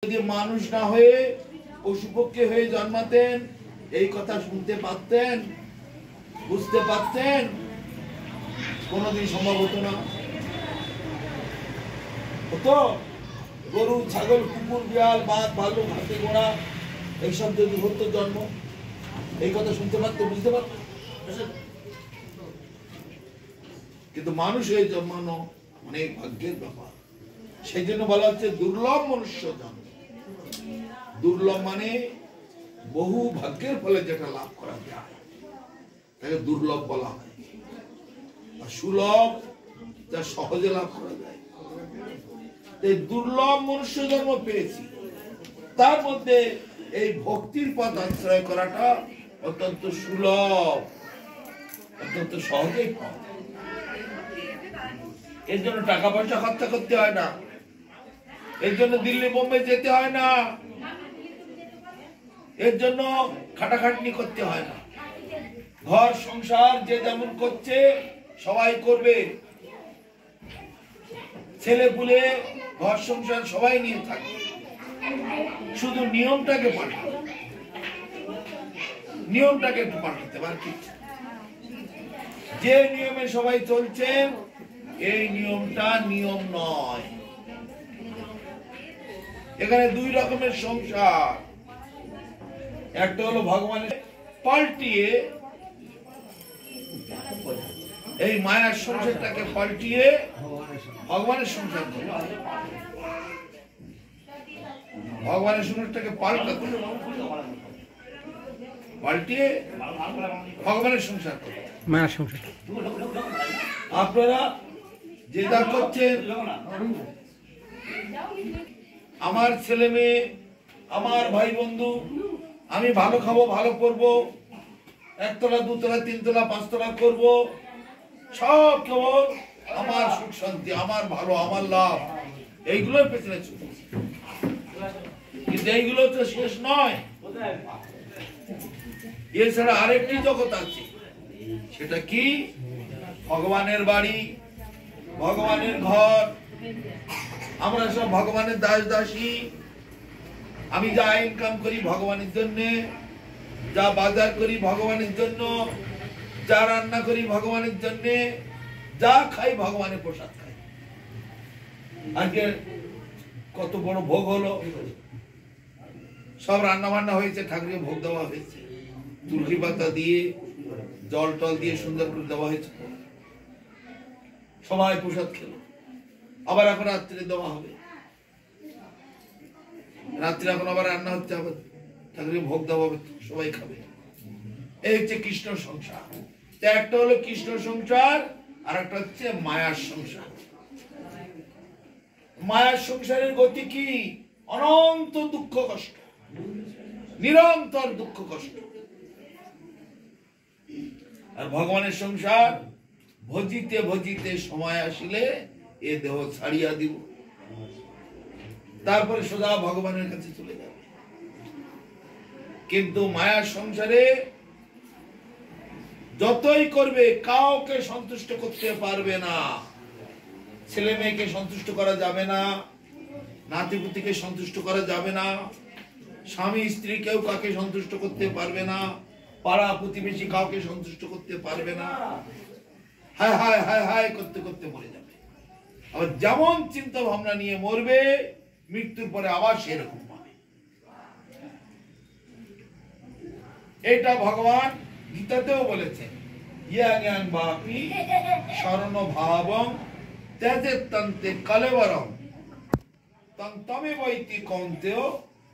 যদি মানুষ না হয়ে পশুপক্ষী হয়ে জন্মাতেন, এই কথা শুনতে পারতেন, বুঝতে পারতেন? কোনদিন সম্ভব হতো না। হতো গরু, ছাগল, কুকুর, বিড়াল, বাঘ, ভাল্লুক, হাতি, ঘোড়া এইসব যদি হতো জন্ম, এই কথা শুনতে পারতো, বুঝতে পারতো? কিন্তু মানুষ হয়ে জন্মানো অনেক ভাগ্যের ব্যাপার। সেই জন্য বলা হচ্ছে দুর্লভ মনুষ্য জন্ম। দুর্লভ মানে বহু ভাগ্যের ফলে যেটা লাভ করা যায় তাকে দুর্লভ বলা হয়, আর সুলভ যা সহজে লাভ করা যায়। এই দুর্লভ মনুষ্য জন্ম পেয়েছি, তার মধ্যে এই ভক্তির পথ আশ্রয় করাটা অত্যন্ত সুলভ, অত্যন্ত সহজেই পাওয়া যায়। এর জন্য টাকা পয়সা খরচা করতে হয় না, এর জন্য দিল্লি বোম্বে যেতে হয় না, এর জন্য খাটাখাটনি করতে হয় না। ঘর সংসার যে যেমন করছে সবাই করবে, ছেলে পুলে ঘর সংসার সবাই নিয়ে থাকবে, শুধু নিয়মটাকে পাল্টাবে, নিয়মটাকে একটু পাল্টাতে পারে। যে নিয়মে সবাই চলছেন এই নিয়মটা নিয়ম নয়। এখানে দুই রকমের সংসার, একটা হলো ভগবানের পাল্টিয়ে এই মায়ার সংসারটাকে পাল্টিয়ে ভগবানের সংসার করে, ভগবানের সংসারটাকে পাল্টিয়ে ভগবানের সংসার করে মায়ার সংসার। আপনারা যে যা করছেন, আমার ছেলে মেয়ে, আমার ভাই বন্ধু, আমি ভালো খাবো, ভালো করবো, একতলা, দুতলা, তিনতলা, পাঁচতলা করব, সব কেবল আমার সুখ শান্তি, আমার ভালো, আমার লাভ, এইগুলোর পেছনে চলছে। কিন্তু এইগুলো তো শেষ নয়, এছাড়া আরেকটি জগৎ আছে। সেটা কি? ভগবানের বাড়ি, ভগবানের ঘর। আমরা সব ভগবানের দাস দাসী। আমি যা ইনকাম করি ভগবানের জন্য, যা বাজার করি ভগবানের জন্য, যা রান্না করি ভগবানের জন্য, যা খাই ভগবানের প্রসাদ খাই। আজকে কত বড় ভোগ হলো, সব রান্না বান্না হয়েছে, ঠাকুরকে ভোগ দেওয়া হয়েছে, তুলসী পাতা দিয়ে জল টল দিয়ে সুন্দর করে দেওয়া হয়েছে, সবাই প্রসাদ খেলো। আবার এখন রাত্রে দেওয়া হবে, রাত্রে এখন আবার রান্না হচ্ছে, আবার ঠাকুরকে ভোগ দেওয়া হবে, সবাই খাবে। এই হচ্ছে কৃষ্ণ সংসার। একটা হলো কৃষ্ণ সংসার, আর একটা হচ্ছে মায়ার সংসার। মায়ার সংসারের গতি কি? অনন্ত দুঃখ কষ্ট, নিরন্তর দুঃখ কষ্ট। আর ভগবানের সংসার ভজিতে ভজিতে সময় আসিলে এ দেহ ছাড়িয়া দিব, তারপরে সোজা ভগবানের কাছে চলে যাবে। কিন্তু মায়ার সংসারে যতই করবে কাউকে সন্তুষ্ট করতে পারবে না। ছেলে মেয়েকে সন্তুষ্ট করা যাবে না, নাতিপুতিকে সন্তুষ্ট করা যাবে না, স্বামী স্ত্রী কেউ কাকে সন্তুষ্ট করতে পারবে না, পাড়া প্রতিবেশী কাউকে সন্তুষ্ট করতে পারবে না। হায় হায় হায় হায় করতে করতে মরে যাবে। আবার যেমন চিন্তা ভাবনা নিয়ে মরবে, মৃত্যুর পরে আবার সেরকম পাবে। এটা ভগবান গীতাতেও বলেছেন, ইয়া জ্ঞান বাপি শরণ ভাবং ত্যাজেত্যন্তে কলেবরং তন্তমে বৈতি কন্তেয়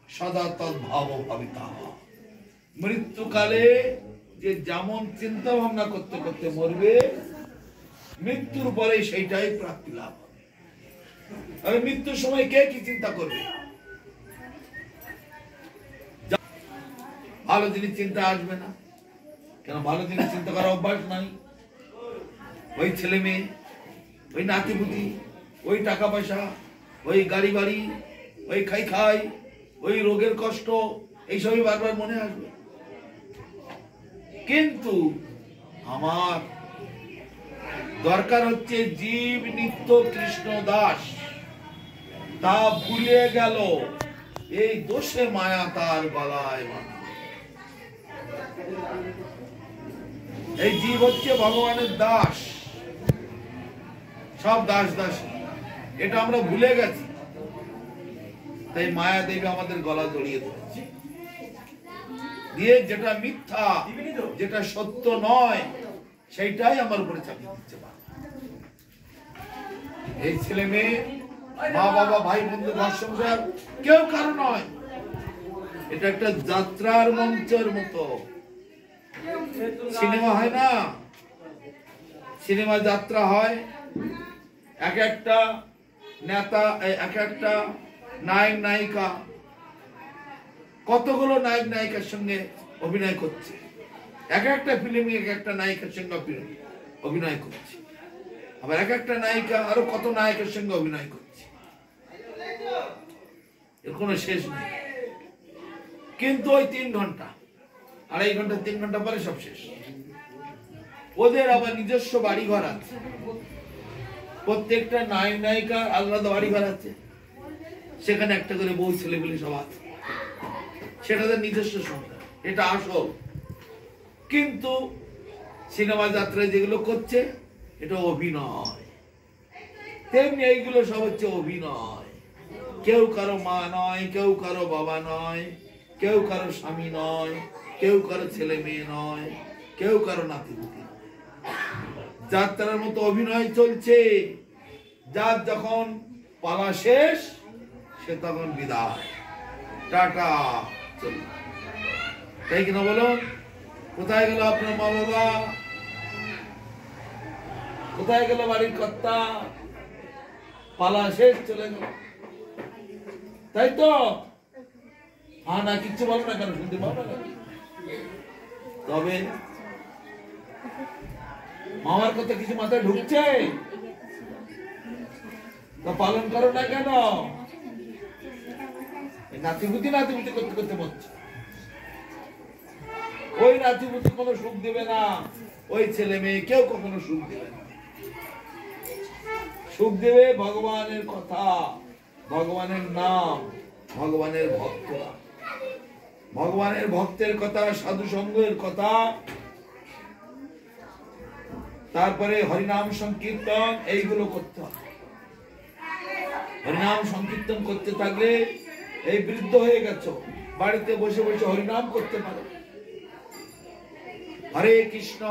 সদা তদ্ভাব ভাবিতা। মৃত্যুকালে যে যেমন চিন্তা ভাবনা করতে করতে মরবে, মৃত্যুর পরে সেইটাই প্রাপ্তি লাভ হবে। আর মৃত্যুর সময় কে কি চিন্তা করবে? ভালো জিনিস চিন্তা আসবে না, কেন? ভালো জিনিস চিন্তা করার অভ্যাস নাই। ওই ছেলে মেয়ে, ওই নাতিপুতি, ওই টাকা পয়সা, ওই গাড়ি বাড়ি, ওই খাই খাই, ওই রোগের কষ্ট, এইসবই বারবার মনে আসবে। কিন্তু আমার দরকার হচ্ছে জীব নিত্য কৃষ্ণ দাস, তা ভুলে গেল। এই দোষে মায়া তার গলায় বাঁধে। এই জীব হচ্ছে ভগবানের দাস, সব দাস দাসী, এটা আমরা ভুলে গেছি। তাই মায়া দেবী আমাদের গলা জড়িয়ে ধরেছে, দিয়ে যেটা মিথ্যা, যেটা সত্য নয়, সেইটাই আমার উপরে চাপিয়ে দিচ্ছে। এই ছেলে মেয়ে, মা বাবা, ভাই বন্ধু, ঘর সংসার কেউ কারো নয়। এটা একটা যাত্রার মঞ্চের মতো। সিনেমা হয় না, সিনেমা যাত্রা হয়, এক একটা নেতা, এক একটা নায়ক নায়িকা কতগুলো নায়ক নায়িকার সঙ্গে অভিনয় করছে, এক একটা ফিল্মে এক একটা নায়িকার সঙ্গে অভিনয় করছে, আবার এক একটা নায়িকা আরো কত নায়কের সঙ্গে অভিনয় করছে, এর কোনো শেষ নেই। কিন্তু ওই 3 ঘন্টা, 2.5 ঘন্টা, 3 ঘন্টা পরে সব শেষ। ওদের আবার নিজস্ব বাড়ি ঘর আছে, প্রত্যেকটা নায়ক নায়িকা আলাদা বাড়ি ঘর আছে, সেখানে একটা করে বউ ছেলে বলে সব আছে, সেটাদের নিজস্ব সংসার, এটা আসল। কিন্তু সিনেমা যাত্রায় যেগুলো করছে এটা অভিনয়, তেমনি এইগুলো সব হচ্ছে অভিনয়। কেউ কারো মা নয়, কেউ কারো বাবা নয়, কেউ কারো স্বামী নয়, কেউ কারো ছেলে মেয়ে নয়, কেউ কারো নাতিপুতি নয়। যাত্রার মতো অভিনয় চলছে। যার যখন পালা শেষ, সে তখন বিদায়, টাটা, চল। তাই কিনা বলুন? কোথায় গেল আপনার মা বাবা? কোথায় গেল বাড়ির কর্তা? পালা শেষ, চলে গেল। তাই তো? হ্যাঁ না, কিচ্ছু বলো না কেন? শুনতে পাবো না। তবে মামার কথা কিছু মাথায় ঢুকছে? পালন করো না কেন? নাতিপুতি নাতিপুতি করতে করতে মরছে। ওই নাতিপুতি কোনো সুখ দেবে না, ওই ছেলে মেয়ে কেউ কখনো সুখ দেবে না। সুখ দেবে ভগবানের কথা, ভগবানের নাম, ভগবানের ভক্তরা, ভগবানের ভক্তের কথা, সাধু সঙ্গের কথা, তারপরে হরিনাম সংকীর্তন, এইগুলো করতে হবে। হরিনাম সংকীর্তন করতে থাকলে, এই বৃদ্ধ হয়ে গেছো, বাড়িতে বসে বসে হরিনাম করতে পারো। হরে কৃষ্ণ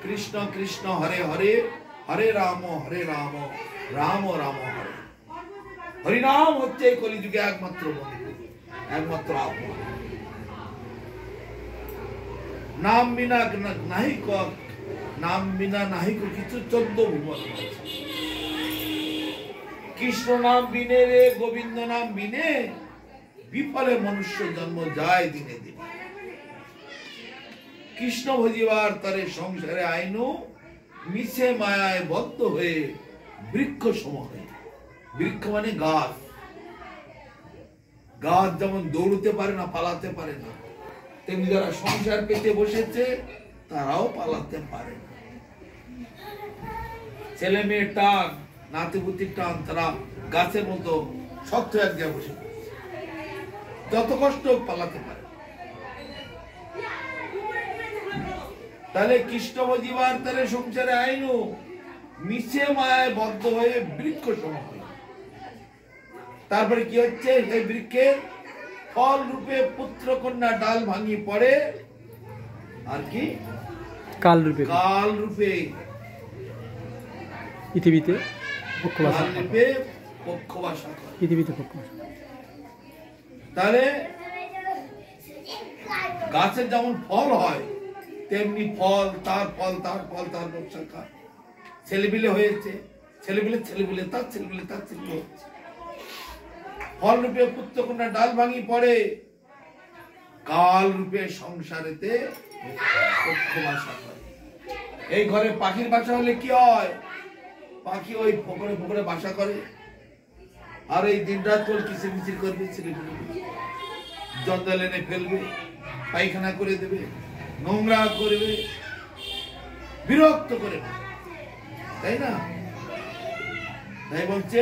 কৃষ্ণ কৃষ্ণ হরে হরে, হরে রাম রাম রাম হরে। হরিনাম হচ্ছে এই কলিযুগে একমাত্র বন্ধু, একমাত্র আপন। নাম বিনা নাহি নাম বিনা নাহি কিছু 14 ভুবন। কৃষ্ণ নাম বিনে রে, গোবিন্দ নাম বিনে, বিফলে মনুষ্য জন্ম যায় দিনে দিনে। কৃষ্ণ ভজিবার তারে সংসারে আইনু, মিছে মায়ায় বদ্ধ হয়ে বৃক্ষ সম হয়। বৃক্ষ মানে গাছ। গাছ যেমন দৌড়তে পারে না, পালাতে পারে না, তেমনি যারা সংসার পেতে বসেছে তারাও পালাতে পারে না। ছেলে মেয়ে টান, নাতিপুতির টান, তারা গাছের মতো শক্ত এক জায়গায় বসে, যত কষ্ট পালাতে পারে। তাহলে কৃষ্ণ ভজিবার তারে সংসারে আইনু, মিছে মায়ায় বদ্ধ হয়ে বৃক্ষ সম হয়। তারপরে কি হচ্ছে? এই বৃক্ষের ফল রূপে পুত্র কন্যা ডাল ভাঙি পড়ে, আর কি কাল রূপে পৃথিবীতে পক্ষবাসা করে। তাহলে গাছের যেমন ফল হয়, তেমনি ফল তার ফল তার ফল তার শাখা। ছেলেপিলে হয়েছে, ছেলেপিলে তার ছেলেপিলে তার ছেলে হচ্ছে। ফল রূপে পুত্র কন্যা ডাল ভাঙি পড়ে, কাল রূপে সংসারেতে পক্ষবাসা করে। এই ঘরে পাখির বাসা হলে কি হয়? পাখি ওই পুকুরে বাসা করে, আর এই দিন রাত করে কিচির মিচির করবে, ছেলেপিলে জঞ্জাল এনে ফেলবে, পায়খানা করে দেবে, নোংরা করবে, বিরক্ত করে, তাই না? তাই বলছে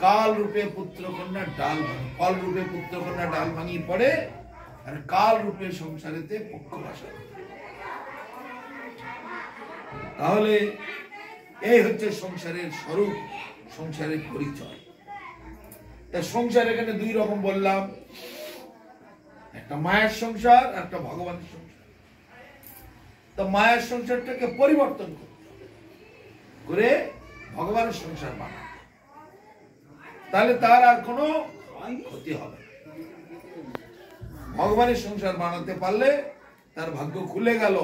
কাল রূপে পুত্র কন্যা ডাল ভাঙি, ফল রূপে পুত্র কন্যা ডাল ভাঙি পড়ে, আর কাল রূপে সংসারেতে পক্ষ বাসা। তাহলে এই হচ্ছে সংসারের স্বরূপ, সংসারের পরিচয়। তা সংসার এখানে দুই রকম বললাম, একটা মায়ের সংসার, একটা ভগবানের সংসার। তো মায়ের সংসারটাকে পরিবর্তন করে ভগবানের সংসার বানানো, তাহলে তার আর কোনো ক্ষতি হবে না। ভগবানের সংসার বানাতে পারলে তার ভাগ্য খুলে গেল,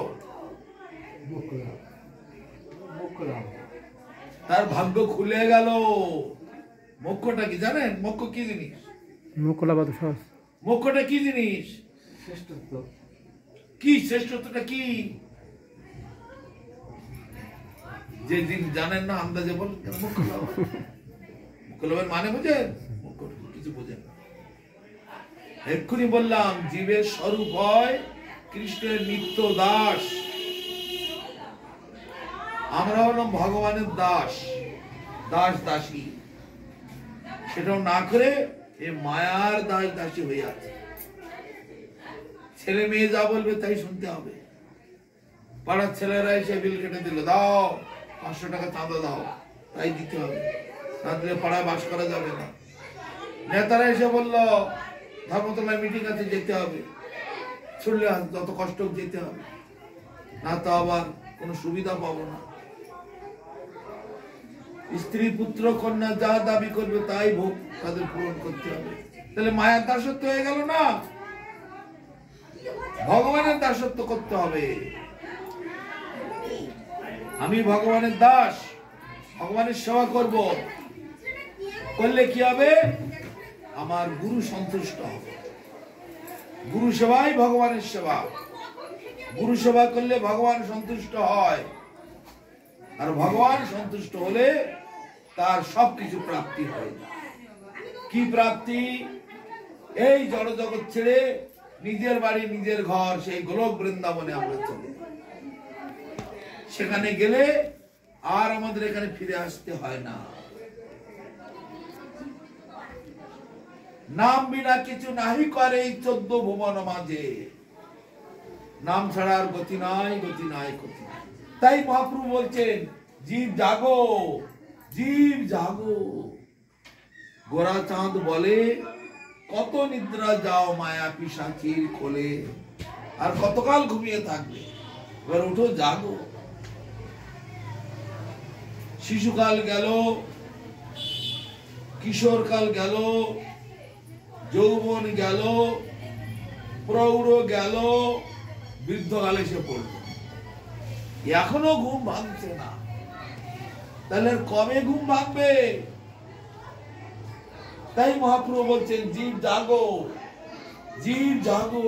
তার ভাগ্য খুলে গেল। মোক্ষটা কি জানেন? মোক্ষ কি জিনিস? মোক্ষটা কি জিনিস? শ্রেষ্ঠত্ব। কি শ্রেষ্ঠত্বটা কি? যে দিন জানেন না আন্দাজে বলেন মোক্ষ লাভের মানে বুঝেন? কিছু বুঝেন না। এক্ষুনি বললাম জীবের স্বরূপ হয় কৃষ্ণের নিত্য দাস, আমরা হলাম ভগবানের দাস, দাস দাসী। সেটাও না করে এই মায়ার দাস দাসী হয়ে আছে। ছেলে মেয়ে যা বলবে তাই শুনতে হবে। পাড়ার ছেলেরা এসে বিল কেটে দিল, দাও 500 টাকা চাঁদা দাও, তাই দিতে হবে, না দিলে পাড়ায় বাস করা যাবে না। নেতারা এসে বলল ধর্মতলায় মিটিং আছে, যেতে হবে, ছুটলে যত কষ্ট যেতে হবে, না তো আবার কোনো সুবিধা পাবো না। স্ত্রী পুত্র কন্যা যা দাবি করবে তাই ভোগ তাদের পূরণ করতে হবে। তাহলে মায়ার দাসত্ব হয়ে গেল না, ভগবানের দাসত্ব করতে হবে। আমি ভগবানের দাস, ভগবানের সেবা করব, করলে কি হবে? আমার গুরু সন্তুষ্ট হবে। গুরু সেবাই ভগবানের সেবা। গুরু সেবা করলে ভগবান সন্তুষ্ট হয়, আর ভগবান সন্তুষ্ট হলে তার সবকিছু প্রাপ্তি হয়। কি প্রাপ্তি? এই জড় জগৎ ছেড়ে নিজের বাড়ি নিজের ঘর, সেই গোলক বৃন্দাবনে আমরা চলে, সেখানে গেলে আর আমাদের এখানে ফিরে আসতে হয় না। নাম বিনা কিছু নাহি করে এই 14 ভুবন মাঝে, নাম ছাড়া আর গতি নাই, গতি নাই, গতি নাই। তাই মহাপ্রভু বলছেন জীব জাগো, জীব জাগো। গোরা চাঁদ বলে কত নিদ্রা যাও মায়া পিশাচির কোলে, আর কতকাল ঘুমিয়ে থাকবে, এবার উঠো জাগো। শিশুকাল গেল, কিশোরকাল গেল, যৌবন গেল, প্রৌঢ় গেল, বৃদ্ধকালে এসে পড়ল, এখনো ঘুম ভাঙছে না। তাহলে কবে ঘুম ভাঙবে? তাই মহাপ্রভু বলছেন জীব জাগো, জীব জাগো।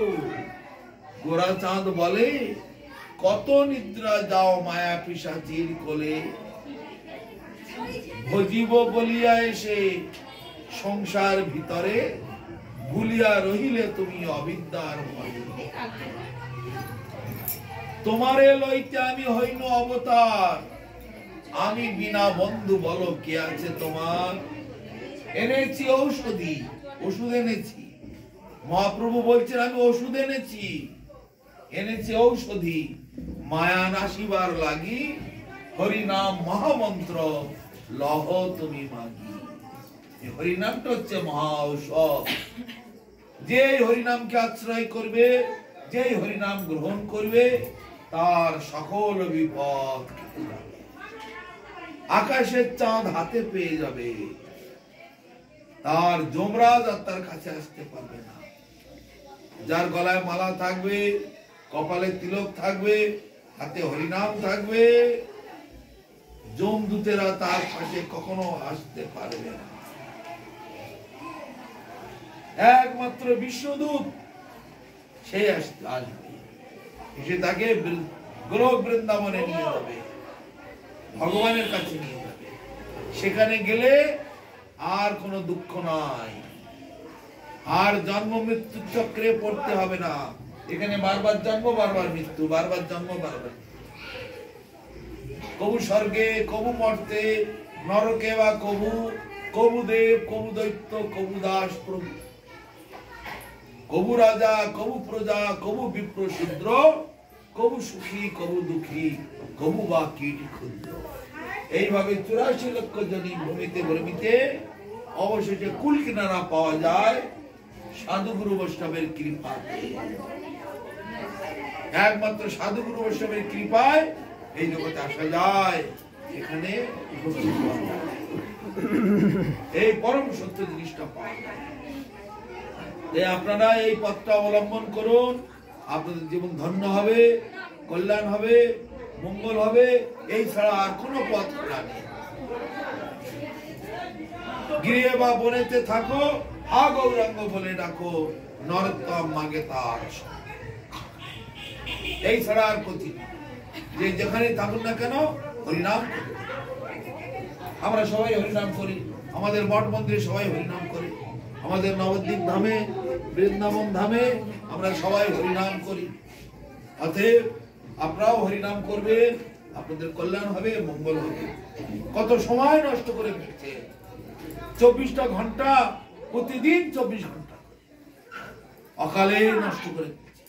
গোরা চাঁদ বলে কত নিদ্রা যাও মায়া পিশাচির কোলে, ভজিব বলিয়া এসে সংসার ভিতরে, ভুলিয়া রহিলে তুমি অবিদ্যার ভয়ে। তোমারে লইতে আমি হইন অবতার, আমি বিনা বন্ধু বলো কে আছে তোমার। এনেছি ঔষধি, ওষুধ এনেছি। মহাপ্রভু বলছেন আমি ওষুধ এনেছি, এনেছি ঔষধি, মায়া নাশিবার লাগি, হরিনাম মহামন্ত্র লহ তুমি মাগি। হরিনামটা হচ্ছে মহা ঔষধ। যে হরিনামকে আশ্রয় করবে, যে হরিনাম গ্রহণ করবে, তার সকল বিপদ আকাশের চাঁদ হাতে পেয়ে যাবে, তার যমরাজ আর তার কাছে আসতে পারবে না। যার গলায় মালা থাকবে, কপালে তিলক থাকবে, হাতে হরিনাম থাকবে, যমদূতেরা তার কাছে কখনো আসতে পারবে না। একমাত্র বিষ্ণুদূত সে আসবে, এসে তাকে গোলক বৃন্দাবনে নিয়ে যাবে, ভগবানের কাছে নিয়ে যাবে। সেখানে গেলে আর কোনো দুঃখ নাই, আর জন্ম মৃত্যু চক্রে পড়তে হবে না। এখানে বারবার জন্ম, বারবার মৃত্যু, বারবার জন্ম, বারবার কবু স্বর্গে, কবু মর্তে, নরকে বা কবু কবুদেব, কবু দৈত্য, কবু দাস প্রভু, কবু রাজা, কবু প্রজা, কবু বিপ্র শূদ্র, কবু সুখী, কবু দুঃখী, কবু বা কীট ক্ষুদ্র। এইভাবে 84 লক্ষ জনী ভূমিতে ভূমিতে অবশেষে কুল কিনারা পাওয়া যায় সাধুগুরু বৈষ্ণবের কৃপায়। একমাত্র সাধুগুরু বৈষ্ণবের কৃপায় এই জগতে আসা যায়, এখানে এই পরম সত্য জিনিসটা পাওয়া যায়। আপনারা এই পথটা অবলম্বন করুন, আপনাদের জীবন ধন্য হবে, কল্যাণ হবে, মঙ্গল হবে। এই ছাড়া আর কোনো পথ খোলা নেই। গৃহে বা বনেতে থাকো, হা গৌরাঙ্গ বলে ডাকো, নরোত্তম মাগে তার। এই ছাড়া আর গতি নেই। যে যেখানে থাকুন না কেন হরিনাম করুন। আমরা সবাই হরিনাম করি, আমাদের মঠ মন্দিরে সবাই হরিনাম করে, আমাদের নবদ্বীপ ধামে, বৃন্দাবন ধামে আমরা সবাই হরিনাম করি। অতএব আপনারাও হরিনাম করবেন, আপনাদের কল্যাণ হবে, মঙ্গল হবে। কত সময় নষ্ট করে ফেলছে, 24টা ঘন্টা প্রতিদিন, 24 ঘন্টা অকালে নষ্ট করে ফেলছে।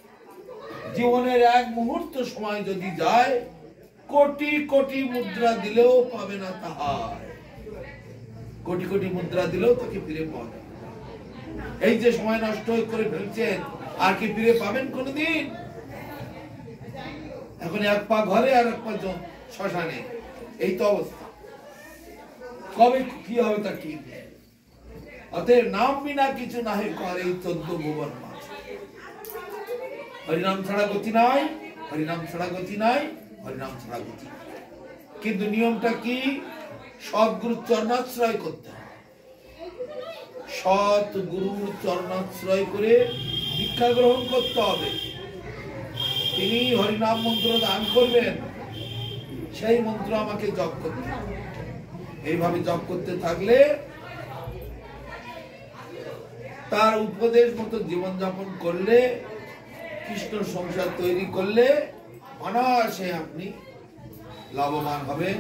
জীবনের এক মুহূর্ত সময় যদি যায়, কোটি কোটি মুদ্রা দিলেও পাবে না তাহার। কোটি কোটি মুদ্রা দিলেও তাকে ফিরে পাওয়া যাবে। এই যে সময় নষ্ট করে ফেলছেন, আর কি ফিরে পাবেন কোনদিন? এখন এক পা ঘরে আর এক পা শ্মশানে, এই তো অবস্থা। কবে কি হবে তা ঠিক নেই। অতএব নাম বিনা কিছু নাহি করে এই 14 ভুবন মাছ। হরিনাম ছাড়া গতি নাই, হরিনাম ছাড়া গতি নাই, হরিনাম ছাড়া গতি নাই। কিন্তু নিয়মটা কি? সৎগুরুর চরণাশ্রয় করতে হবে। সৎ গুরুর চরণাশ্রয় করে দীক্ষা গ্রহণ করতে হবে। তিনি হরিনাম মন্ত্র দান করবেন, সেই মন্ত্র আমাকে জপ করতে হবে। এইভাবে জপ করতে থাকলে, তার উপদেশ মতো জীবনযাপন করলে, কৃষ্ণ সংসার তৈরি করলে অনায়াসে আপনি লাভবান হবেন।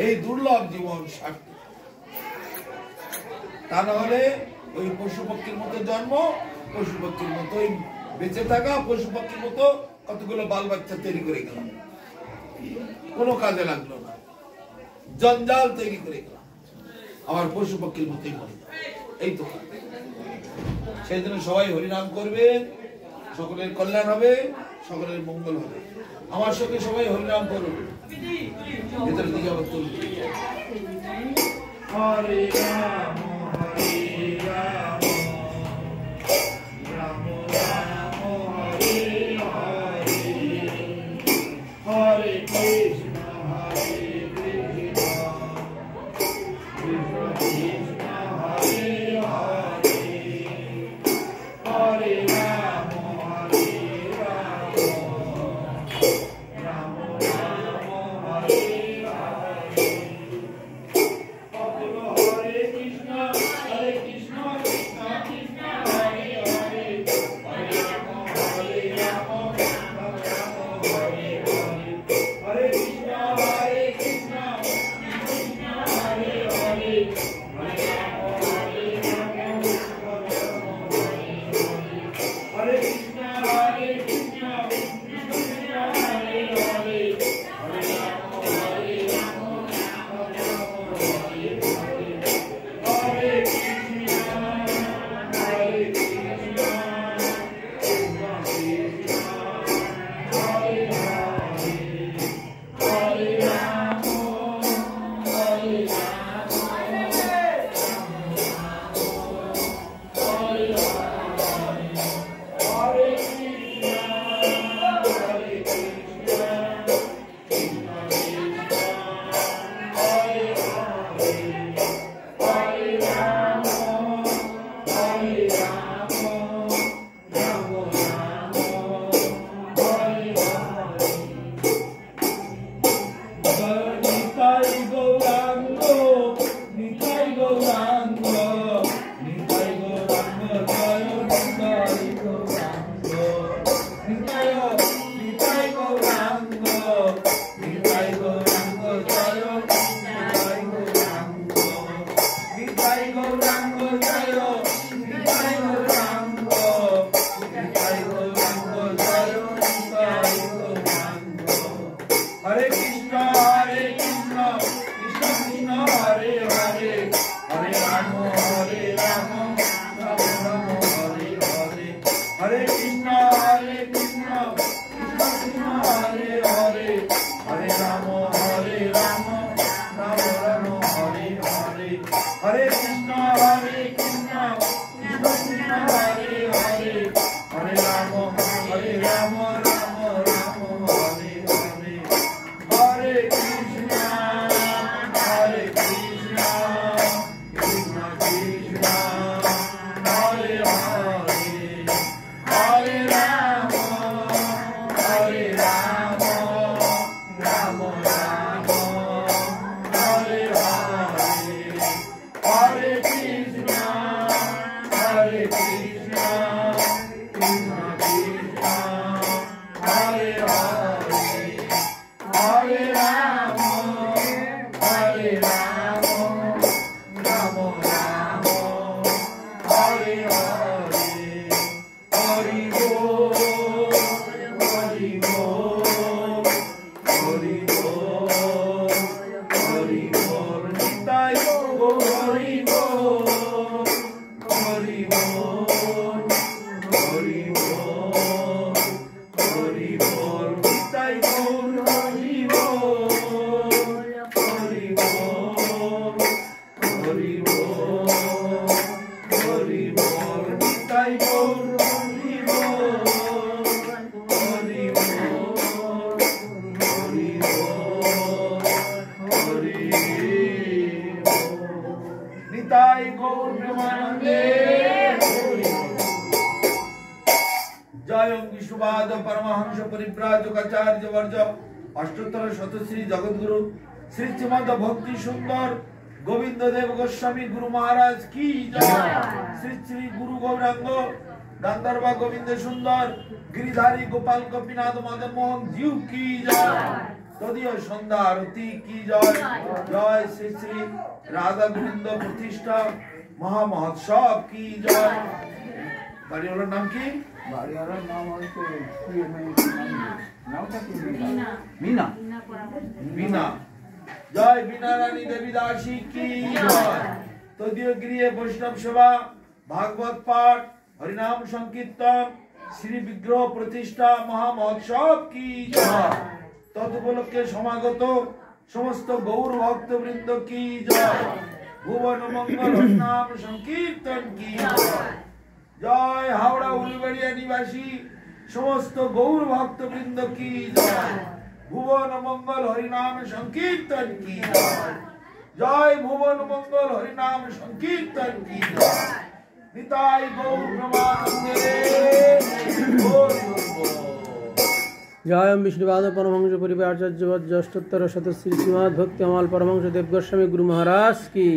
এই দুর্লভ জীবন সার্থক। তা না হলে ওই পশু পক্ষীর মতো জন্ম, পশু পক্ষীর মতোই বেঁচে থাকা, পশু পক্ষীর মতো কতগুলো বাল বাচ্চা তৈরি করে গেলাম, কোনো কাজে লাগলো না, জঞ্জাল তৈরি করে গেলাম, আবার পশু পক্ষীর মতোই মরে যাবে। এই তো সেই জন্য সবাই হরিনাম করবেন, সকলের কল্যাণ হবে, সকলের মঙ্গল হবে। আমার সঙ্গে সবাই হরিনাম করুন। ভেতরের দিকে আবার তুলুন। হরে রাম হরে রাম, রাম রাম হরে হরে, হরে কৃষ্ণ হরে কৃষ্ণ, কৃষ্ণ কৃষ্ণ হরে হরে, হরে রাম হরে রাম, রাম রাম হরে হরে, হরে কৃষ্ণ কৃষ্ণ কৃষ্ণ হরে হরে, হরে রাম হরে রাম, রাম রাম হরে হরে, হরে কৃষ্ণ কৃষ্ণ কৃষ্ণ হরে হরে, হরে রাম হরে রাম, রাম রাম হরে হরে, হরে কৃষ্ণ কৃষ্ণ কৃষ্ণ হরে হরে, হরে রাম হরে রাম, রাম রাম হরে হরে, হরে কৃষ্ণ হরে কৃষ্ণ, কৃষ্ণ কৃষ্ণ হরে হরে, হরে রাম হরে রাম, হরে হরে, হরে কৃষ্ণ হরে কৃষ্ণ, কৃষ্ণ কৃষ্ণ হরে হরে, হরে রাম হরে রাম, রাম রাম হরে হরে। নিতাই গৌরাঙ্গ, নিতাই গৌরাঙ্গ, নিতাই গৌরাঙ্গ, জয় নিতাই গৌরাঙ্গ, নিতাই নিতাই গৌরাঙ্গ, নিতাই গৌরাঙ্গ, জয় Nitai Gauranga, Nitai Hare Rama, Hare Rama, Rama Rama, Hare Hare, Hare Krishna, Hare Krishna, Krishna Krishna, Hare Hare, Hare Rama, Hare Rama, Rama Rama, Hare Hare, Hari Bol, Hari Bol, Hari Bol, Hari Bol, Nitai Gaur Hari Bol, Hari Bol, Hari Bol, Hari Bol, Nitai Gaur Hari Bol, Hari Bol, Hari Bol, Hari Bol, Nitai Gaur Hari Bol, Hari Bol, Hari Bol, Hari Bol, Nitai Gaur Premanande, Jayam Vishwabhada Paramahamsa Parivrajakacarya Varja Ashtottara Shatashri Jagadguru Sri Chimanta Bhakti Sundar Govinda Deva Goswami Guru Maharaj ki jai, Sri Sri Guru Gauranga Gandharva Govinda Sundar Giridhari Gopal Gopinath Madan Mohan Jiu ki jai, Tadiya Sandhya Arati ki jai, Jai Sri Sri Radha Govinda Pratishtha Maha Mahotsav ki jai। বাড়ি ওর নাম কি? বাড়িওয়ালার নাম হচ্ছে নামটা কি? মিনা। বিনা। জয় বিনা রানী দেবী দাসী কি জয়। তদীয় গৃহে বৈষ্ণব সেবা, ভাগবত পাঠ, হরিনাম সংকীর্তন, শ্রী বিগ্রহ প্রতিষ্ঠা মহা মহোৎসব কি জয়। তদ উপলক্ষে সমাগত সমস্ত গৌর ভক্তবৃন্দ কি জয়। ভুবন মঙ্গল হরিনাম সংকীর্তন কি জয়। জয় হাওড়া উলুবেড়িয়া নিবাসী সমস্ত গৌর ভক্তবৃন্দ কি জয়। ভুবন মঙ্গল হরিনাম সংকীর্তন কি জয়। জয় ভুবন মঙ্গল হরিনাম সংকীর্তন কি জয়। নিতাই গৌর প্রেমানন্দে হরি বল। জয়ম বিষ্ণুপাদ পরমহংস পরিবার আচার্য অষ্টোত্তর শত শ্রী শ্রীমদ্ ভক্তি অমল পরমহংস দেব গোস্বামী গুরু মহারাজ কি